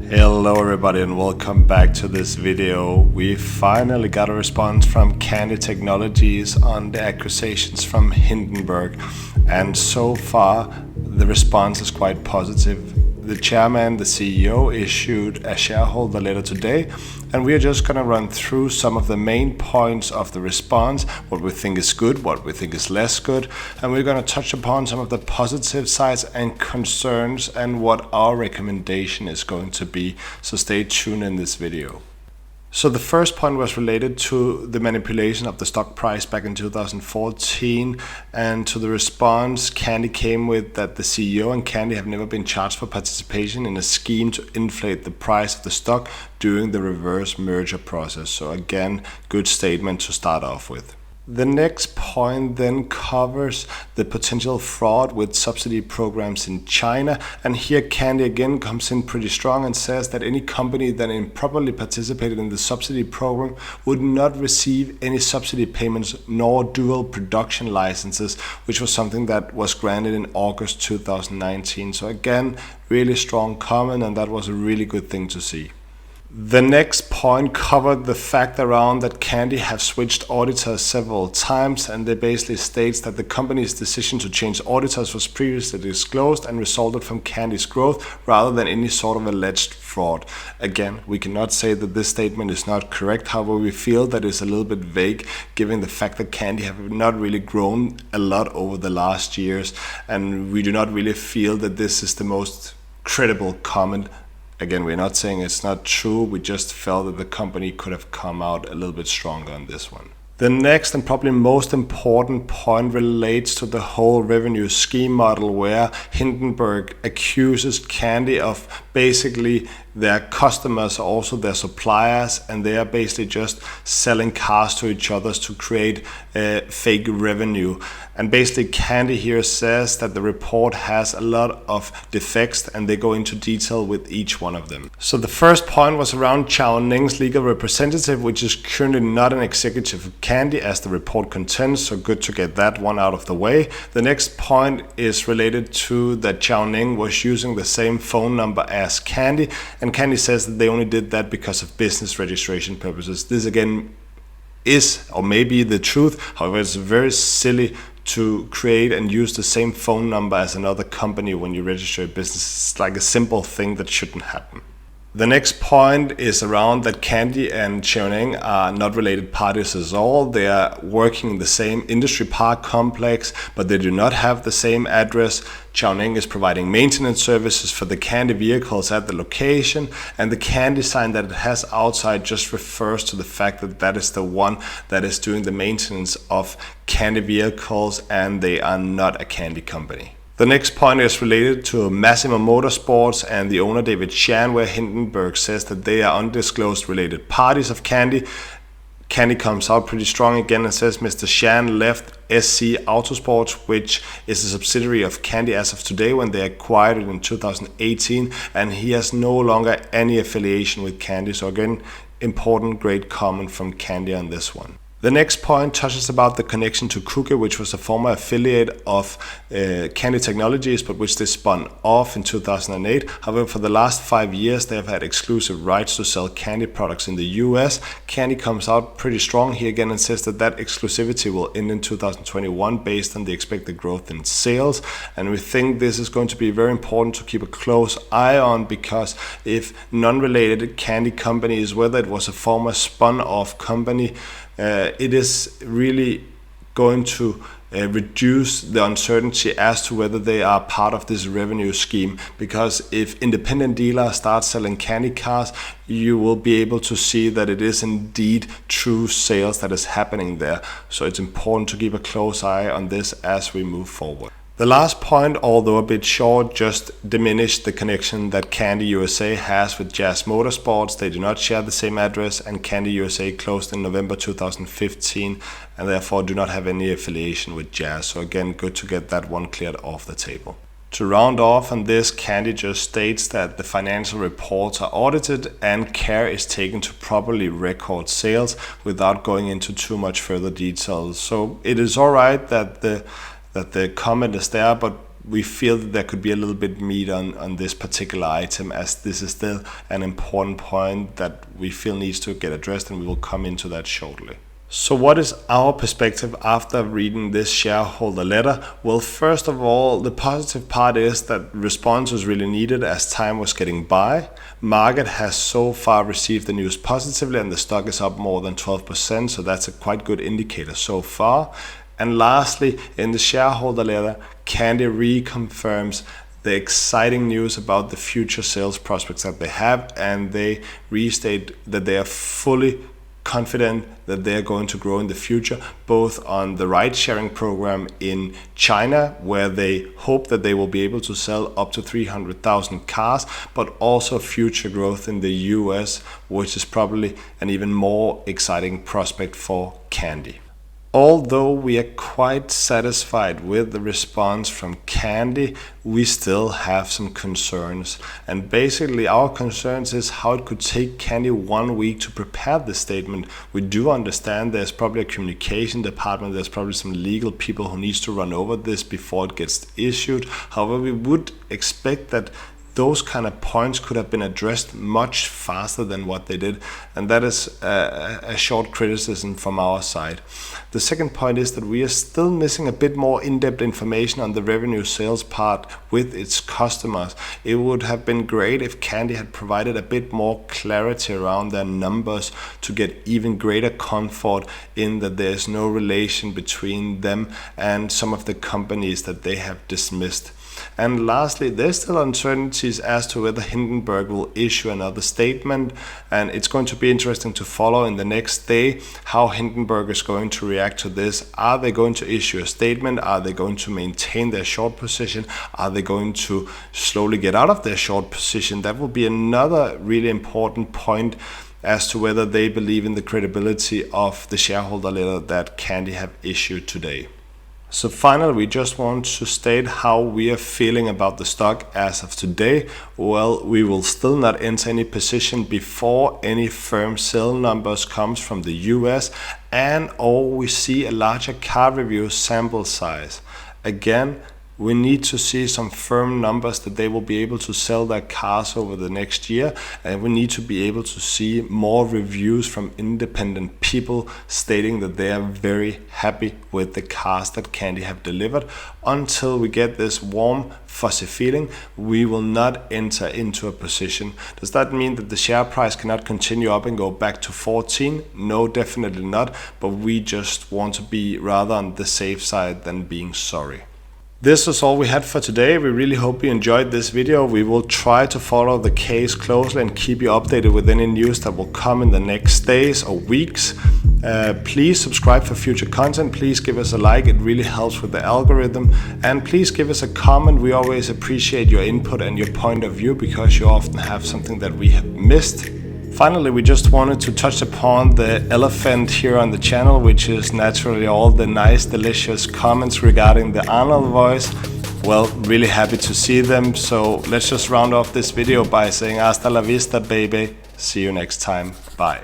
Hello everybody and welcome back to this video. We finally got a response from Kandi Technologies on the accusations from Hindenburg, and so far the response is quite positive. The chairman, the CEO, issued a shareholder letter today, and we are just going to run through some of the main points of the response, what we think is good, what we think is less good, and we're going to touch upon some of the positive sides and concerns and what our recommendation is going to be. So stay tuned in this video. So the first point was related to the manipulation of the stock price back in 2014, and to the response Kandi came with that the CEO and Kandi have never been charged for participation in a scheme to inflate the price of the stock during the reverse merger process. So again, good statement to start off with. The next point then covers the potential fraud with subsidy programs in China, and here Kandi again comes in pretty strong and says that any company that improperly participated in the subsidy program would not receive any subsidy payments nor dual production licenses, which was something that was granted in August 2019. So again, really strong comment, and that was a really good thing to see. The next point covered the fact around that Kandi have switched auditors several times, and they basically states that the company's decision to change auditors was previously disclosed and resulted from Kandi's growth rather than any sort of alleged fraud. Again, we cannot say that this statement is not correct. However, we feel that it's a little bit vague given the fact that Kandi have not really grown a lot over the last years, and we do not really feel that this is the most credible comment. Again, we're not saying it's not true, we just felt that the company could have come out a little bit stronger on this one. The next and probably most important point relates to the whole revenue scheme model, where Hindenburg accuses Kandi of basically their customers are also their suppliers, and they are basically just selling cars to each other to create fake revenue. And basically Kandi here says that the report has a lot of defects, and they go into detail with each one of them. So the first point was around Xiaoming's legal representative, which is currently not an executive of Kandi as the report contends, so good to get that one out of the way. The next point is related to that Xiaoming was using the same phone number as Kandi, and Kandi says that they only did that because of business registration purposes. This again is or may be the truth. However, it's very silly to create and use the same phone number as another company when you register a business. It's like a simple thing that shouldn't happen. The next point is around that Kandi and Xiaoming are not related parties at all. They are working in the same industry park complex, but they do not have the same address. Xiaoming is providing maintenance services for the Kandi vehicles at the location, and the Kandi sign that it has outside just refers to the fact that that is the one that is doing the maintenance of Kandi vehicles, and they are not a Kandi company. The next point is related to Massimo Motorsports and the owner David Shan, where Hindenburg says that they are undisclosed related parties of Kandi. Kandi comes out pretty strong again and says Mr. Shan left SC Autosports, which is a subsidiary of Kandi as of today when they acquired it in 2018, and he has no longer any affiliation with Kandi. So again, important, great comment from Kandi on this one. The next point touches about the connection to Kuke, which was a former affiliate of Kandi Technologies, but which they spun off in 2008. However, for the last 5 years, they have had exclusive rights to sell Kandi products in the US. Kandi comes out pretty strong here again and says that that exclusivity will end in 2021 based on the expected growth in sales. And we think this is going to be very important to keep a close eye on, because if non-related Kandi companies, whether it was a former spun-off company, it is really going to reduce the uncertainty as to whether they are part of this revenue scheme, because if independent dealers start selling Kandi cars, you will be able to see that it is indeed true sales that is happening there. So it's important to keep a close eye on this as we move forward. The last point, although a bit short, just diminished the connection that Kandi USA has with Jazz Motorsports. They do not share the same address, and Kandi USA closed in November 2015 and therefore do not have any affiliation with Jazz. So again, good to get that one cleared off the table. To round off on this, Kandi just states that the financial reports are audited and care is taken to properly record sales without going into too much further details. So it is alright that the comment is there, but we feel that there could be a little bit meat on this particular item, as this is still an important point that we feel needs to get addressed, and we will come into that shortly. So what is our perspective after reading this shareholder letter? Well, first of all, the positive part is that response was really needed as time was getting by. Market has so far received the news positively, and the stock is up more than 12%, so that's a quite good indicator so far. And lastly, in the shareholder letter, Kandi reconfirms the exciting news about the future sales prospects that they have, and they restate that they are fully confident that they are going to grow in the future, both on the ride-sharing program in China, where they hope that they will be able to sell up to 300,000 cars, but also future growth in the US, which is probably an even more exciting prospect for Kandi. Although we are quite satisfied with the response from Kandi, we still have some concerns. And basically our concerns is how it could take Kandi 1 week to prepare this statement. We do understand there's probably a communication department, there's probably some legal people who needs to run over this before it gets issued. However, we would expect that those kind of points could have been addressed much faster than what they did, and that is a short criticism from our side. The second point is that we are still missing a bit more in-depth information on the revenue sales part with its customers. It would have been great if Kandi had provided a bit more clarity around their numbers to get even greater comfort in that there's no relation between them and some of the companies that they have dismissed. And lastly, there's still uncertainties as to whether Hindenburg will issue another statement, and it's going to be interesting to follow in the next day how Hindenburg is going to react to this. Are they going to issue a statement? Are they going to maintain their short position? Are they going to slowly get out of their short position? That will be another really important point as to whether they believe in the credibility of the shareholder letter that Kandi have issued today. So finally, we just want to state how we are feeling about the stock as of today. Well, we will still not enter any position before any firm sale numbers comes from the US or we see a larger car review sample size. Again, we need to see some firm numbers that they will be able to sell their cars over the next year, and we need to be able to see more reviews from independent people stating that they are very happy with the cars that Kandi have delivered. Until we get this warm, fuzzy feeling, we will not enter into a position. Does that mean that the share price cannot continue up and go back to 14? No, definitely not, but we just want to be rather on the safe side than being sorry. This was all we had for today. We really hope you enjoyed this video. We will try to follow the case closely and keep you updated with any news that will come in the next days or weeks. Please subscribe for future content. Please give us a like. It really helps with the algorithm. And please give us a comment. We always appreciate your input and your point of view, because you often have something that we have missed. Finally, we just wanted to touch upon the elephant here on the channel, which is naturally all the nice, delicious comments regarding the Arnold voice. Well, really happy to see them. So let's just round off this video by saying hasta la vista, baby. See you next time. Bye.